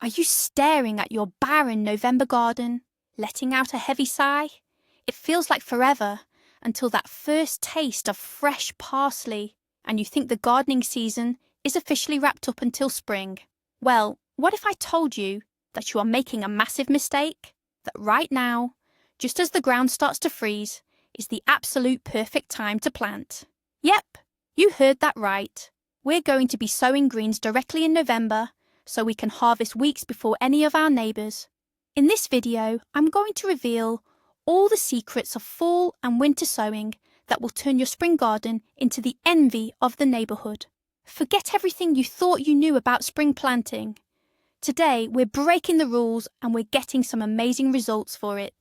Are you staring at your barren November garden, letting out a heavy sigh? It feels like forever until that first taste of fresh parsley, and you think the gardening season is officially wrapped up until spring. Well, what if I told you that you are making a massive mistake? That right now, just as the ground starts to freeze, is the absolute perfect time to plant. Yep, you heard that right. We're going to be sowing greens directly in November, so we can harvest weeks before any of our neighbours. In this video, I'm going to reveal all the secrets of fall and winter sowing that will turn your spring garden into the envy of the neighbourhood. Forget everything you thought you knew about spring planting. Today, we're breaking the rules and we're getting some amazing results for it.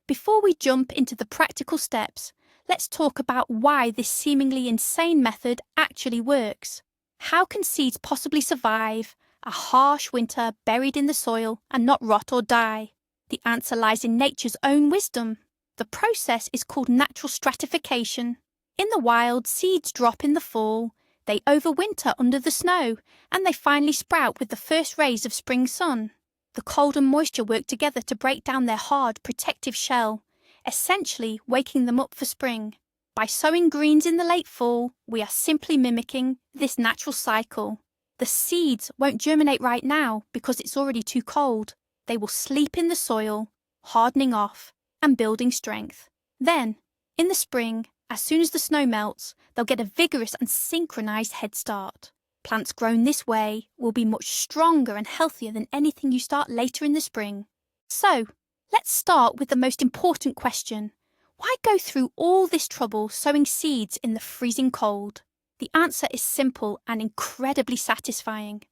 Before we jump into the practical steps, let's talk about why this seemingly insane method actually works. How can seeds possibly survive a harsh winter buried in the soil and not rot or die? The answer lies in nature's own wisdom. The process is called natural stratification. In the wild, seeds drop in the fall, they overwinter under the snow, and they finally sprout with the first rays of spring sun. The cold and moisture work together to break down their hard, protective shell, essentially waking them up for spring. By sowing greens in the late fall, we are simply mimicking this natural cycle. The seeds won't germinate right now because it's already too cold. They will sleep in the soil, hardening off and building strength. Then, in the spring, as soon as the snow melts, they'll get a vigorous and synchronized head start. Plants grown this way will be much stronger and healthier than anything you start later in the spring. So, let's start with the most important question. Why go through all this trouble sowing seeds in the freezing cold? The answer is simple and incredibly satisfying.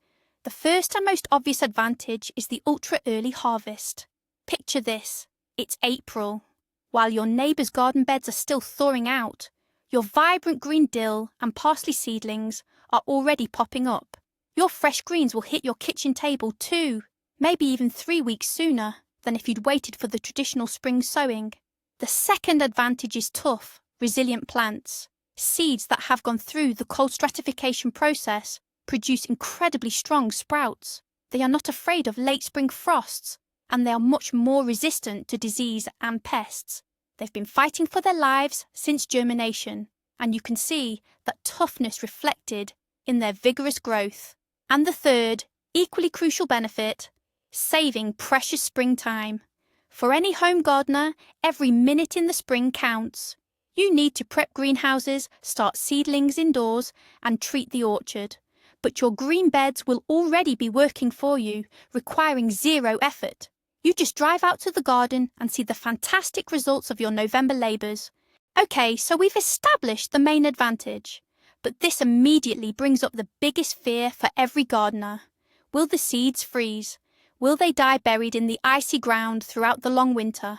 The first and most obvious advantage is the ultra-early harvest. Picture this. It's April. While your neighbour's garden beds are still thawing out, your vibrant green dill and parsley seedlings are already popping up. Your fresh greens will hit your kitchen table 2, maybe even 3 weeks sooner than if you'd waited for the traditional spring sowing. The second advantage is tough, resilient plants. Seeds that have gone through the cold stratification process produce incredibly strong sprouts. They are not afraid of late spring frosts, and they are much more resistant to disease and pests. They've been fighting for their lives since germination, and you can see that toughness reflected in their vigorous growth. And the third, equally crucial benefit, saving precious springtime. For any home gardener, every minute in the spring counts. You need to prep greenhouses, start seedlings indoors, and treat the orchard. But your green beds will already be working for you, requiring zero effort. You just drive out to the garden and see the fantastic results of your November labours. Okay, so we've established the main advantage. But this immediately brings up the biggest fear for every gardener. Will the seeds freeze? Will they die buried in the icy ground throughout the long winter?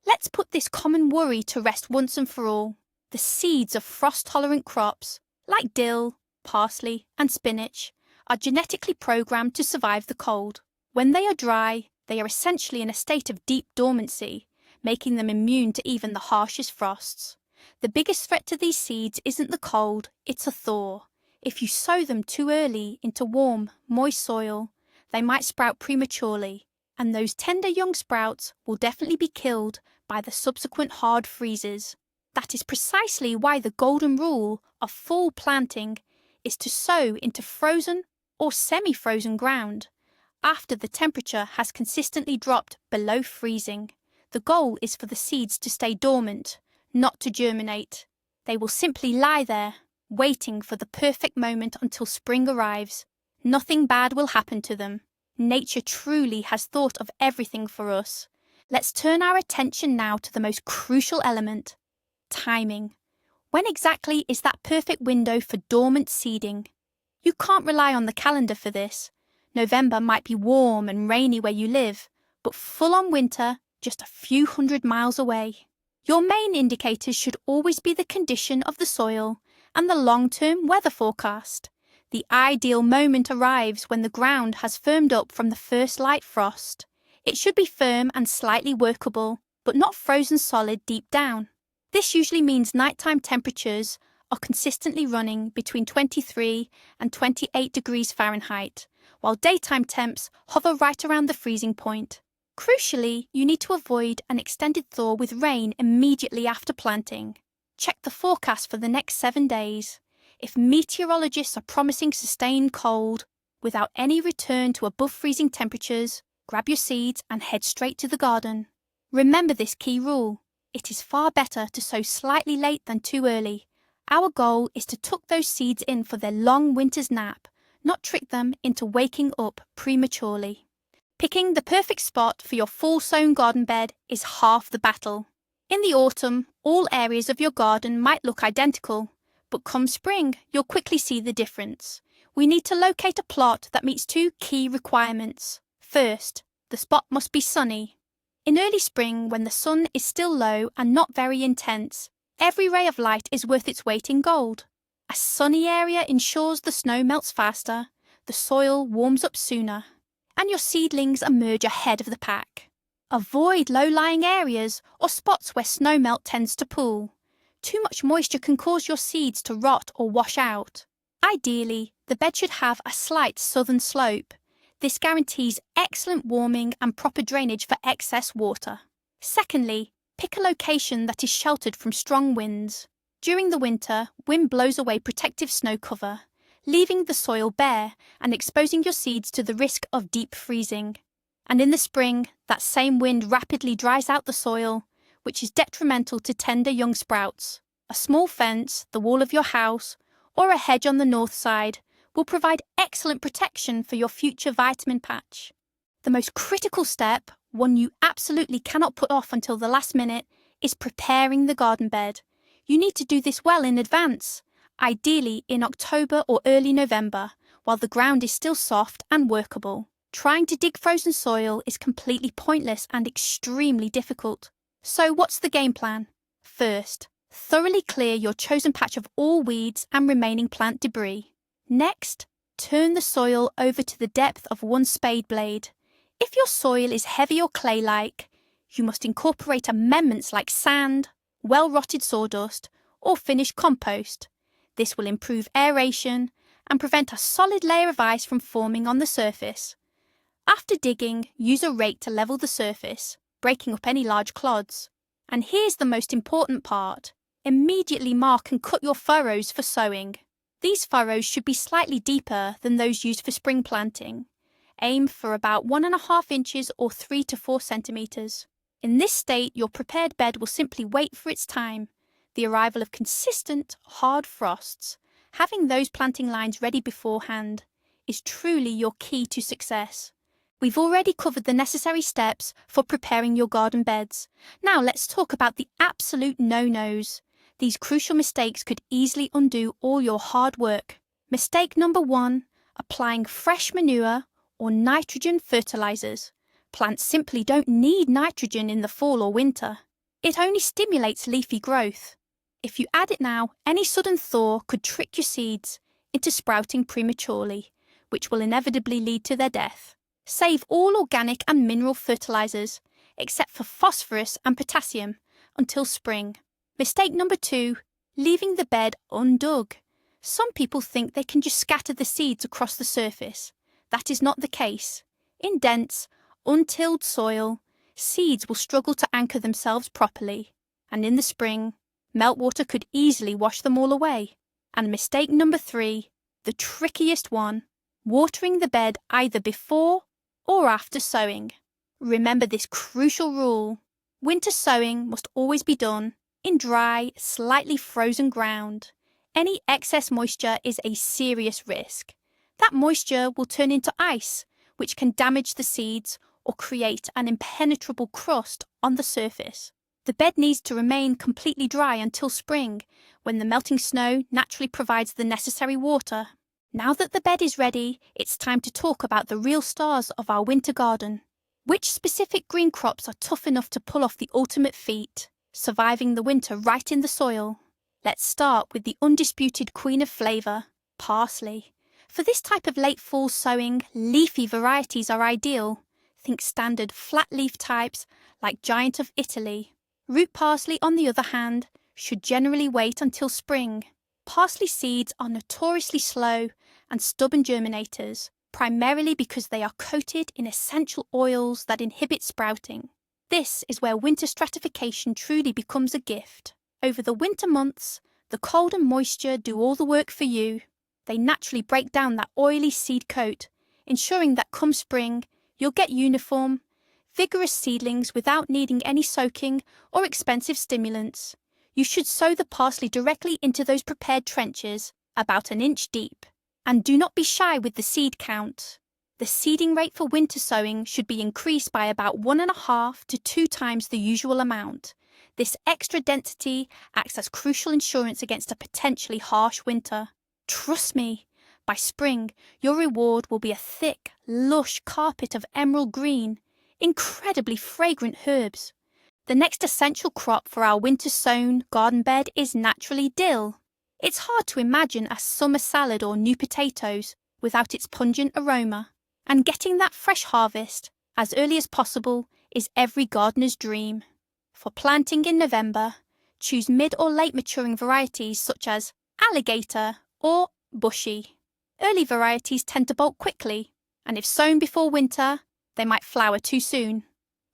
Let's put this common worry to rest once and for all. The seeds of frost-tolerant crops, like dill, parsley and spinach, are genetically programmed to survive the cold. When they are dry, they are essentially in a state of deep dormancy, making them immune to even the harshest frosts. The biggest threat to these seeds isn't the cold, it's a thaw. If you sow them too early into warm, moist soil, they might sprout prematurely, and those tender young sprouts will definitely be killed by the subsequent hard freezes. That is precisely why the golden rule of fall planting is to sow into frozen or semi-frozen ground after the temperature has consistently dropped below freezing. The goal is for the seeds to stay dormant, not to germinate. They will simply lie there, waiting for the perfect moment until spring arrives. Nothing bad will happen to them. Nature truly has thought of everything for us. Let's turn our attention now to the most crucial element, timing. When exactly is that perfect window for dormant seeding? You can't rely on the calendar for this. November might be warm and rainy where you live, but full-on winter just a few hundred miles away. Your main indicators should always be the condition of the soil and the long-term weather forecast. The ideal moment arrives when the ground has firmed up from the first light frost. It should be firm and slightly workable, but not frozen solid deep down. This usually means nighttime temperatures are consistently running between 23 and 28 degrees Fahrenheit, while daytime temps hover right around the freezing point. Crucially, you need to avoid an extended thaw with rain immediately after planting. Check the forecast for the next 7 days. If meteorologists are promising sustained cold, without any return to above freezing temperatures, grab your seeds and head straight to the garden. Remember this key rule. It is far better to sow slightly late than too early. Our goal is to tuck those seeds in for their long winter's nap, not trick them into waking up prematurely. Picking the perfect spot for your full sown garden bed is half the battle. In the autumn, all areas of your garden might look identical, but come spring, you'll quickly see the difference. We need to locate a plot that meets 2 key requirements. First, the spot must be sunny. In early spring, when the sun is still low and not very intense, every ray of light is worth its weight in gold. A sunny area ensures the snow melts faster, the soil warms up sooner, and your seedlings emerge ahead of the pack. Avoid low-lying areas or spots where snowmelt tends to pool. Too much moisture can cause your seeds to rot or wash out. Ideally, the bed should have a slight southern slope. This guarantees excellent warming and proper drainage for excess water. Secondly, pick a location that is sheltered from strong winds. During the winter, wind blows away protective snow cover, leaving the soil bare and exposing your seeds to the risk of deep freezing. And in the spring, that same wind rapidly dries out the soil, which is detrimental to tender young sprouts. A small fence, the wall of your house, or a hedge on the north side will provide excellent protection for your future vitamin patch. The most critical step, one you absolutely cannot put off until the last minute, is preparing the garden bed. You need to do this well in advance, ideally in October or early November, while the ground is still soft and workable. Trying to dig frozen soil is completely pointless and extremely difficult. So what's the game plan? First, thoroughly clear your chosen patch of all weeds and remaining plant debris. Next, turn the soil over to the depth of 1 spade blade. If your soil is heavy or clay-like, you must incorporate amendments like sand, well-rotted sawdust, or finished compost. This will improve aeration and prevent a solid layer of ice from forming on the surface. After digging, use a rake to level the surface, breaking up any large clods. And here's the most important part. Immediately mark and cut your furrows for sowing. These furrows should be slightly deeper than those used for spring planting. Aim for about 1.5 inches or 3 to 4 centimetres. In this state, your prepared bed will simply wait for its time, the arrival of consistent, hard frosts. Having those planting lines ready beforehand is truly your key to success. We've already covered the necessary steps for preparing your garden beds. Now let's talk about the absolute no-nos. These crucial mistakes could easily undo all your hard work. Mistake number 1, applying fresh manure or nitrogen fertilizers. Plants simply don't need nitrogen in the fall or winter. It only stimulates leafy growth. If you add it now, any sudden thaw could trick your seeds into sprouting prematurely, which will inevitably lead to their death. Save all organic and mineral fertilizers, except for phosphorus and potassium, until spring. Mistake number 2, leaving the bed undug. Some people think they can just scatter the seeds across the surface. That is not the case. In dense, untilled soil, seeds will struggle to anchor themselves properly, and in the spring, meltwater could easily wash them all away. And mistake number 3, the trickiest one, watering the bed either before or after sowing. Remember this crucial rule. Winter sowing must always be done in dry, slightly frozen ground. Any excess moisture is a serious risk. That moisture will turn into ice, which can damage the seeds or create an impenetrable crust on the surface. The bed needs to remain completely dry until spring, when the melting snow naturally provides the necessary water. Now that the bed is ready, it's time to talk about the real stars of our winter garden. Which specific green crops are tough enough to pull off the ultimate feat, surviving the winter right in the soil? Let's start with the undisputed queen of flavour, parsley. For this type of late fall sowing, leafy varieties are ideal. Think standard flat leaf types like Giant of Italy. Root parsley, on the other hand, should generally wait until spring. Parsley seeds are notoriously slow and stubborn germinators, primarily because they are coated in essential oils that inhibit sprouting. This is where winter stratification truly becomes a gift. Over the winter months, the cold and moisture do all the work for you. They naturally break down that oily seed coat, ensuring that come spring, you'll get uniform, vigorous seedlings without needing any soaking or expensive stimulants. You should sow the parsley directly into those prepared trenches, about an inch deep. And do not be shy with the seed count. The seeding rate for winter sowing should be increased by about 1.5 to 2 times the usual amount. This extra density acts as crucial insurance against a potentially harsh winter. Trust me, by spring, your reward will be a thick, lush carpet of emerald green, incredibly fragrant herbs. The next essential crop for our winter-sown garden bed is naturally dill. It's hard to imagine a summer salad or new potatoes without its pungent aroma, and getting that fresh harvest as early as possible is every gardener's dream. For planting in November, choose mid or late maturing varieties such as alligator or bushy. Early varieties tend to bolt quickly, and if sown before winter, they might flower too soon,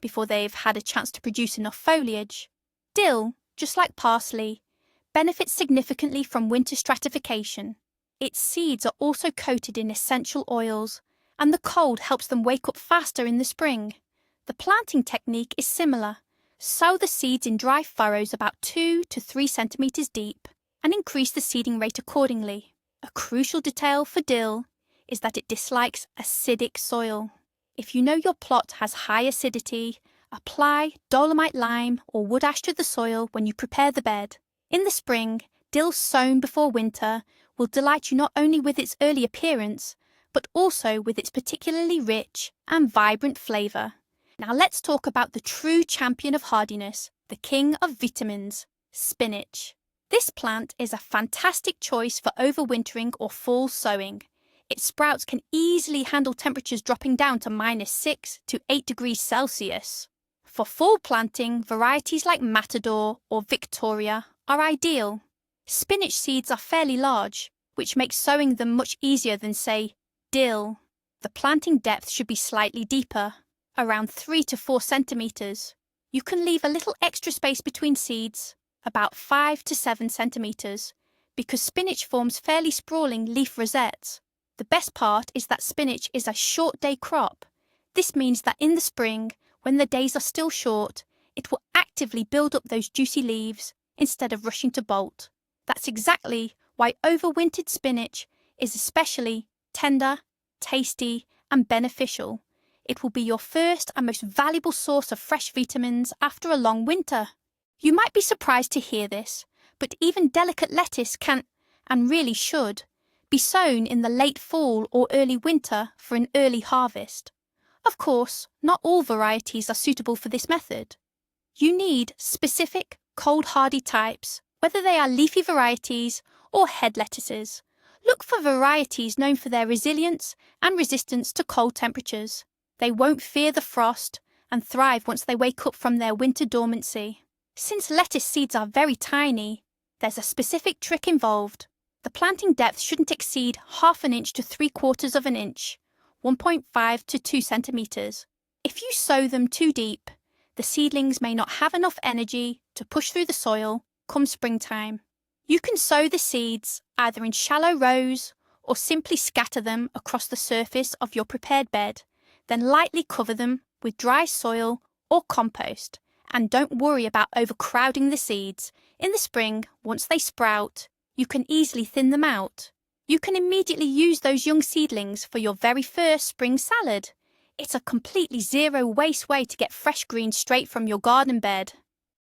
before they've had a chance to produce enough foliage. Dill, just like parsley, benefits significantly from winter stratification. Its seeds are also coated in essential oils, and the cold helps them wake up faster in the spring. The planting technique is similar. Sow the seeds in dry furrows about 2 to 3 centimetres deep, and increase the seeding rate accordingly. A crucial detail for dill is that it dislikes acidic soil. If you know your plot has high acidity, apply dolomite lime or wood ash to the soil when you prepare the bed. In the spring, dill sown before winter will delight you not only with its early appearance, but also with its particularly rich and vibrant flavour. Now let's talk about the true champion of hardiness, the king of vitamins, spinach. This plant is a fantastic choice for overwintering or fall sowing. Its sprouts can easily handle temperatures dropping down to -6 to 8 degrees Celsius. For fall planting, varieties like Matador or Victoria are ideal. Spinach seeds are fairly large, which makes sowing them much easier than, say, dill. The planting depth should be slightly deeper, around 3 to 4 centimetres. You can leave a little extra space between seeds, about 5 to 7 centimetres, because spinach forms fairly sprawling leaf rosettes. The best part is that spinach is a short day crop. This means that in the spring, when the days are still short, it will actively build up those juicy leaves instead of rushing to bolt. That's exactly why overwintered spinach is especially tender, tasty, and beneficial. It will be your first and most valuable source of fresh vitamins after a long winter. You might be surprised to hear this, but even delicate lettuce can, and really should, be sown in the late fall or early winter for an early harvest. Of course, not all varieties are suitable for this method. You need specific, cold-hardy types, whether they are leafy varieties or head lettuces. Look for varieties known for their resilience and resistance to cold temperatures. They won't fear the frost and thrive once they wake up from their winter dormancy. Since lettuce seeds are very tiny, there's a specific trick involved. The planting depth shouldn't exceed 1/2 inch to 3/4 of an inch, 1.5 to 2 centimetres. If you sow them too deep, the seedlings may not have enough energy to push through the soil come springtime. You can sow the seeds either in shallow rows or simply scatter them across the surface of your prepared bed, then lightly cover them with dry soil or compost. And don't worry about overcrowding the seeds. In the spring, once they sprout, you can easily thin them out. You can immediately use those young seedlings for your very first spring salad. It's a completely zero-waste way to get fresh greens straight from your garden bed.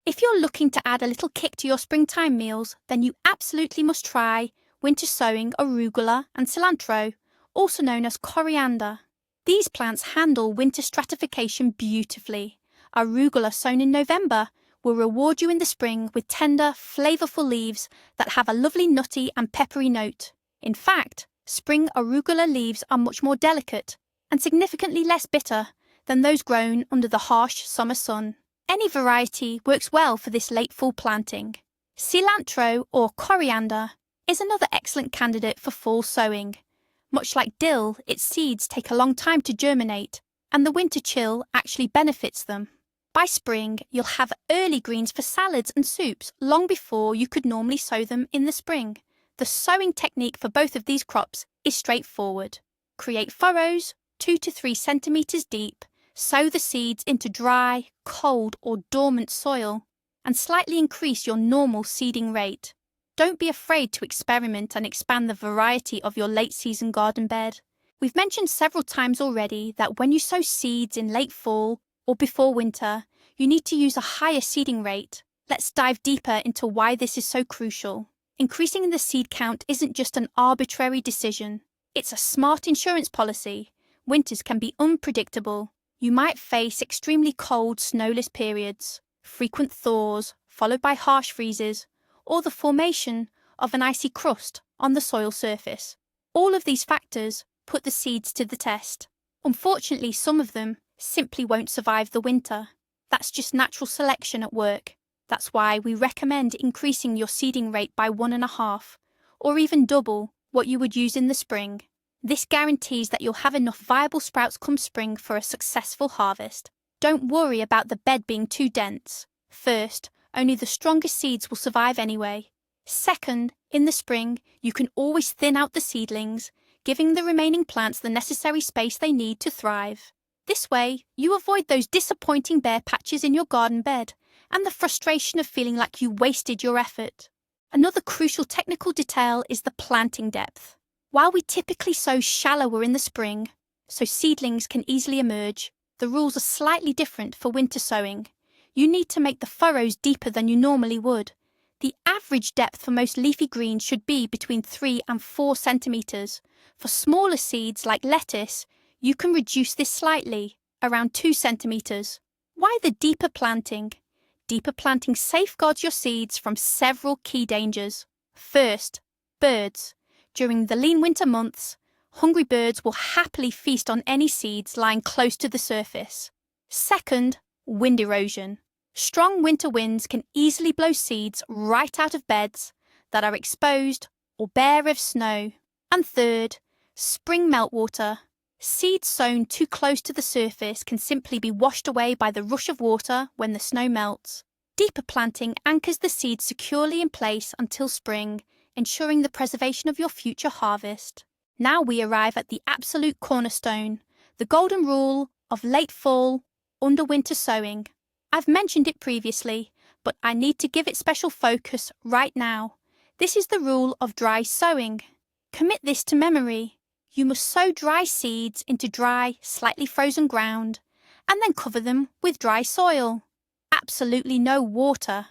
If you're looking to add a little kick to your springtime meals, then you absolutely must try winter sowing arugula and cilantro, also known as coriander. These plants handle winter stratification beautifully. Arugula sown in November will reward you in the spring with tender, flavorful leaves that have a lovely nutty and peppery note. In fact, spring arugula leaves are much more delicate and significantly less bitter than those grown under the harsh summer sun. Any variety works well for this late fall planting. Cilantro or coriander is another excellent candidate for fall sowing. Much like dill, its seeds take a long time to germinate, and the winter chill actually benefits them. By spring, you'll have early greens for salads and soups long before you could normally sow them in the spring. The sowing technique for both of these crops is straightforward. Create furrows 2 to 3 centimeters deep, sow the seeds into dry, cold or dormant soil, and slightly increase your normal seeding rate. Don't be afraid to experiment and expand the variety of your late-season garden bed. We've mentioned several times already that when you sow seeds in late fall or before winter, you need to use a higher seeding rate. Let's dive deeper into why this is so crucial. Increasing the seed count isn't just an arbitrary decision. It's a smart insurance policy. Winters can be unpredictable. You might face extremely cold, snowless periods, frequent thaws, followed by harsh freezes, or the formation of an icy crust on the soil surface. All of these factors put the seeds to the test. Unfortunately, some of them simply won't survive the winter. That's just natural selection at work. That's why we recommend increasing your seeding rate by 1.5, or even double what you would use in the spring. This guarantees that you'll have enough viable sprouts come spring for a successful harvest. Don't worry about the bed being too dense. First, only the strongest seeds will survive anyway. Second, in the spring, you can always thin out the seedlings, giving the remaining plants the necessary space they need to thrive. This way, you avoid those disappointing bare patches in your garden bed and the frustration of feeling like you wasted your effort. Another crucial technical detail is the planting depth. While we typically sow shallower in the spring, so seedlings can easily emerge, the rules are slightly different for winter sowing. You need to make the furrows deeper than you normally would. The average depth for most leafy greens should be between 3 and 4 centimeters. For smaller seeds like lettuce, you can reduce this slightly, around 2 centimeters. Why the deeper planting? Deeper planting safeguards your seeds from several key dangers. First, birds. During the lean winter months, hungry birds will happily feast on any seeds lying close to the surface. Second, wind erosion. Strong winter winds can easily blow seeds right out of beds that are exposed or bare of snow. And third, spring meltwater. Seeds sown too close to the surface can simply be washed away by the rush of water when the snow melts. Deeper planting anchors the seeds securely in place until spring, ensuring the preservation of your future harvest. Now we arrive at the absolute cornerstone, the golden rule of late fall, under winter sowing. I've mentioned it previously, but I need to give it special focus right now. This is the rule of dry sowing. Commit this to memory. You must sow dry seeds into dry, slightly frozen ground, and then cover them with dry soil. Absolutely no water.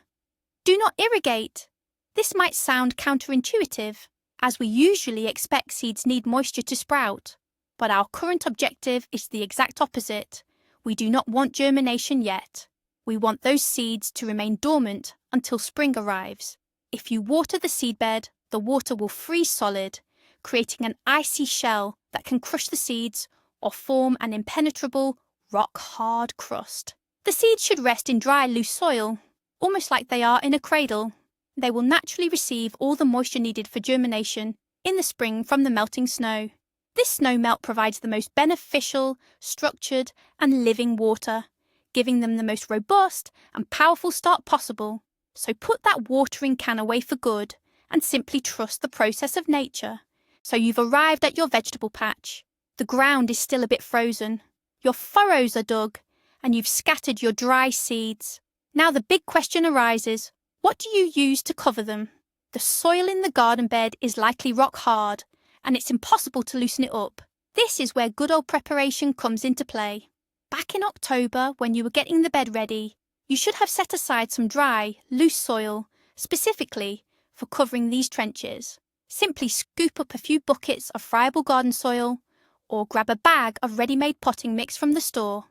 Do not irrigate. This might sound counterintuitive, as we usually expect seeds need moisture to sprout, but our current objective is the exact opposite. We do not want germination yet. We want those seeds to remain dormant until spring arrives. If you water the seedbed, the water will freeze solid, creating an icy shell that can crush the seeds or form an impenetrable, rock-hard crust. The seeds should rest in dry, loose soil, almost like they are in a cradle. They will naturally receive all the moisture needed for germination in the spring from the melting snow. This snow melt provides the most beneficial, structured, and living water, giving them the most robust and powerful start possible. So put that watering can away for good and simply trust the process of nature. So you've arrived at your vegetable patch. The ground is still a bit frozen. Your furrows are dug, and you've scattered your dry seeds. Now the big question arises, what do you use to cover them? The soil in the garden bed is likely rock hard, and it's impossible to loosen it up. This is where good old preparation comes into play. Back in October, when you were getting the bed ready, you should have set aside some dry, loose soil, specifically for covering these trenches. Simply scoop up a few buckets of friable garden soil, or grab a bag of ready-made potting mix from the store.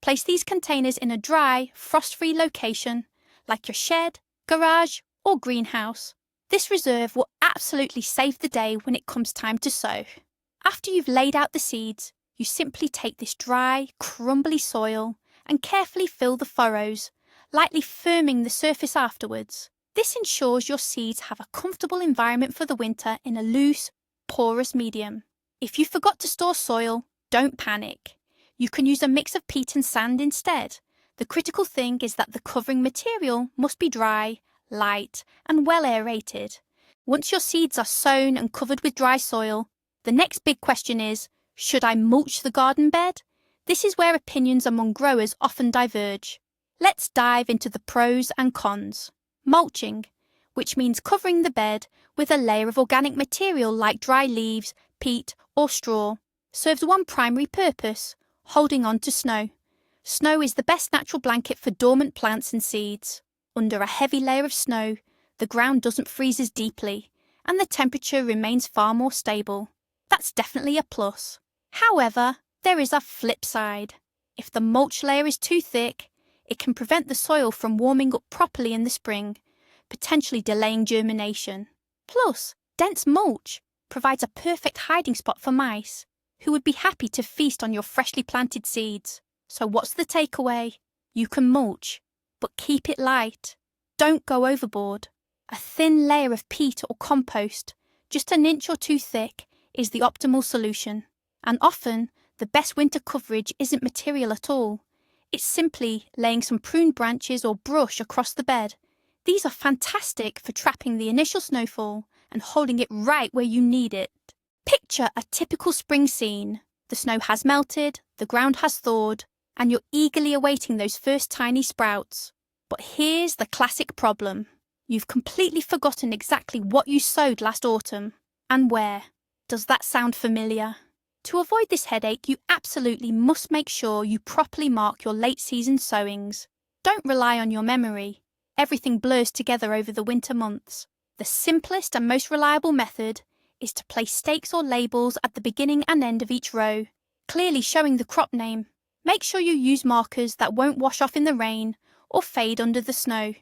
Place these containers in a dry, frost-free location, like your shed, garage, or greenhouse. This reserve will absolutely save the day when it comes time to sow. After you've laid out the seeds, you simply take this dry, crumbly soil and carefully fill the furrows, lightly firming the surface afterwards. This ensures your seeds have a comfortable environment for the winter in a loose, porous medium. If you forgot to store soil, don't panic. You can use a mix of peat and sand instead. The critical thing is that the covering material must be dry, light, and well aerated. Once your seeds are sown and covered with dry soil, the next big question is, should I mulch the garden bed? This is where opinions among growers often diverge. Let's dive into the pros and cons. Mulching, which means covering the bed with a layer of organic material like dry leaves, peat, or straw, serves one primary purpose: holding on to snow. Snow is the best natural blanket for dormant plants and seeds. Under a heavy layer of snow, the ground doesn't freeze as deeply, and the temperature remains far more stable. That's definitely a plus. However, there is a flip side. If the mulch layer is too thick, it can prevent the soil from warming up properly in the spring, potentially delaying germination. Plus, dense mulch provides a perfect hiding spot for mice, who would be happy to feast on your freshly planted seeds. So what's the takeaway? You can mulch, but keep it light. Don't go overboard. A thin layer of peat or compost, just an inch or two thick, is the optimal solution. And often, the best winter coverage isn't material at all. It's simply laying some pruned branches or brush across the bed. These are fantastic for trapping the initial snowfall and holding it right where you need it. Picture a typical spring scene. The snow has melted, the ground has thawed, and you're eagerly awaiting those first tiny sprouts. But here's the classic problem. You've completely forgotten exactly what you sowed last autumn and where. Does that sound familiar? To avoid this headache, you absolutely must make sure you properly mark your late season sowings. Don't rely on your memory. Everything blurs together over the winter months. The simplest and most reliable method is to place stakes or labels at the beginning and end of each row, clearly showing the crop name. Make sure you use markers that won't wash off in the rain or fade under the snow.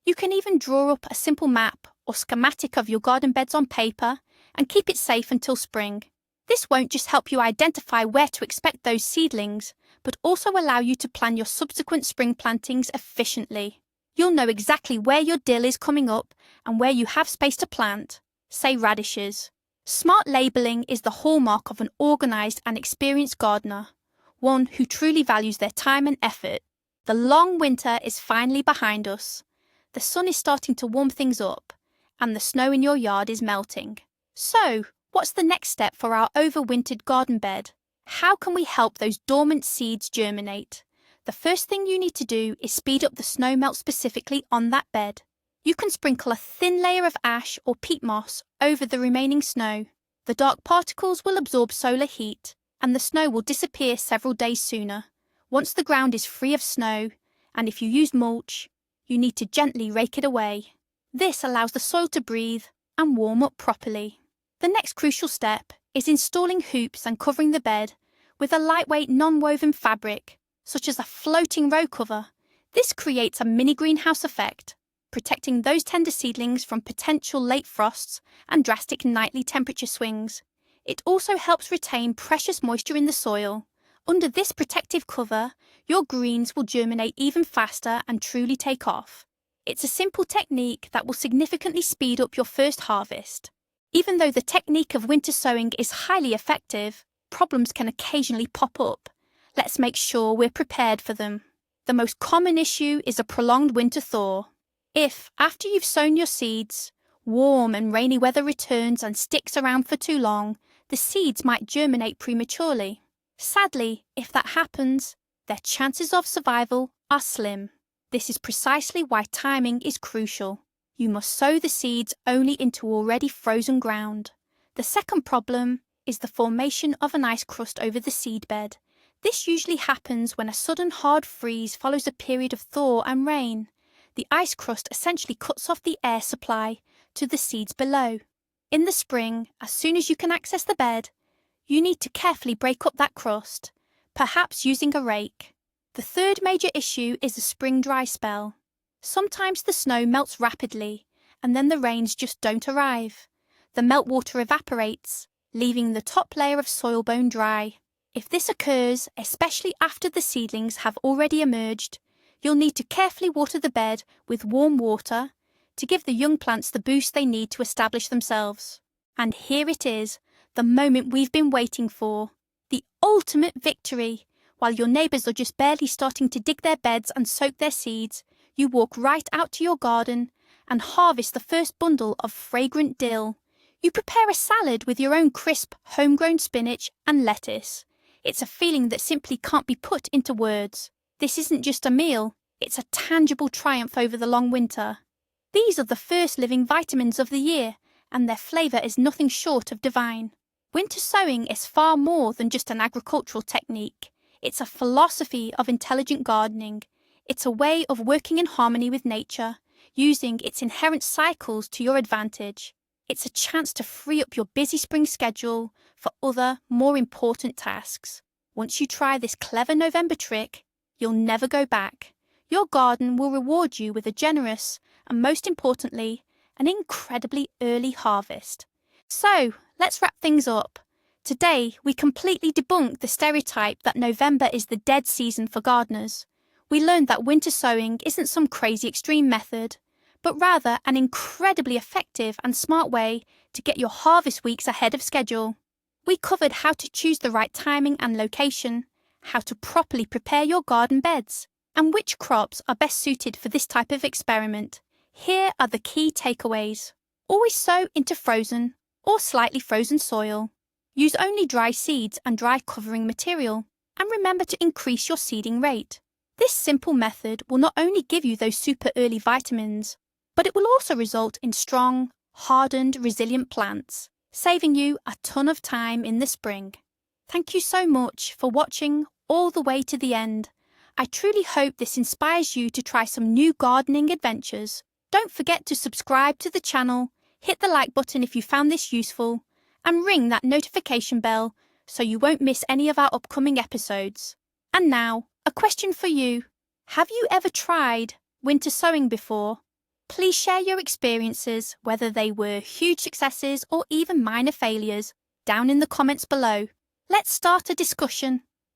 You can even draw up a simple map or schematic of your garden beds on paper and keep it safe until spring. This won't just help you identify where to expect those seedlings, but also allow you to plan your subsequent spring plantings efficiently. You'll know exactly where your dill is coming up and where you have space to plant, say radishes. Smart labelling is the hallmark of an organised and experienced gardener, one who truly values their time and effort. The long winter is finally behind us. The sun is starting to warm things up, and the snow in your yard is melting. So, what's the next step for our overwintered garden bed? How can we help those dormant seeds germinate? The first thing you need to do is speed up the snow melt specifically on that bed. You can sprinkle a thin layer of ash or peat moss over the remaining snow. The dark particles will absorb solar heat, and the snow will disappear several days sooner. Once the ground is free of snow, and if you use mulch, you need to gently rake it away. This allows the soil to breathe and warm up properly. The next crucial step is installing hoops and covering the bed with a lightweight non-woven fabric, such as a floating row cover. This creates a mini greenhouse effect, protecting those tender seedlings from potential late frosts and drastic nightly temperature swings. It also helps retain precious moisture in the soil. Under this protective cover, your greens will germinate even faster and truly take off. It's a simple technique that will significantly speed up your first harvest. Even though the technique of winter sowing is highly effective, problems can occasionally pop up. Let's make sure we're prepared for them. The most common issue is a prolonged winter thaw. If, after you've sown your seeds, warm and rainy weather returns and sticks around for too long, the seeds might germinate prematurely. Sadly, if that happens, their chances of survival are slim. This is precisely why timing is crucial. You must sow the seeds only into already frozen ground. The second problem is the formation of an ice crust over the seedbed. This usually happens when a sudden hard freeze follows a period of thaw and rain. The ice crust essentially cuts off the air supply to the seeds below. In the spring, as soon as you can access the bed, you need to carefully break up that crust, perhaps using a rake. The third major issue is the spring dry spell. Sometimes the snow melts rapidly, and then the rains just don't arrive. The meltwater evaporates, leaving the top layer of soil bone dry. If this occurs, especially after the seedlings have already emerged, you'll need to carefully water the bed with warm water to give the young plants the boost they need to establish themselves. And here it is, the moment we've been waiting for. The ultimate victory. While your neighbours are just barely starting to dig their beds and soak their seeds, you walk right out to your garden and harvest the first bundle of fragrant dill. You prepare a salad with your own crisp, homegrown spinach and lettuce. It's a feeling that simply can't be put into words. This isn't just a meal, it's a tangible triumph over the long winter. These are the first living vitamins of the year, and their flavour is nothing short of divine. Winter sowing is far more than just an agricultural technique. It's a philosophy of intelligent gardening. It's a way of working in harmony with nature, using its inherent cycles to your advantage. It's a chance to free up your busy spring schedule for other, more important tasks. Once you try this clever November trick, you'll never go back. Your garden will reward you with a generous and, most importantly, an incredibly early harvest. So, let's wrap things up. Today, we completely debunked the stereotype that November is the dead season for gardeners. We learned that winter sowing isn't some crazy extreme method, but rather an incredibly effective and smart way to get your harvest weeks ahead of schedule. We covered how to choose the right timing and location, how to properly prepare your garden beds, and which crops are best suited for this type of experiment. Here are the key takeaways. Always sow into frozen or slightly frozen soil. Use only dry seeds and dry covering material, and remember to increase your seeding rate. This simple method will not only give you those super early vitamins, but it will also result in strong, hardened, resilient plants, saving you a ton of time in the spring. Thank you so much for watching all the way to the end. I truly hope this inspires you to try some new gardening adventures. Don't forget to subscribe to the channel, hit the like button if you found this useful, and ring that notification bell so you won't miss any of our upcoming episodes. And now, a question for you. Have you ever tried winter sowing before? Please share your experiences, whether they were huge successes or even minor failures, down in the comments below. Let's start a discussion.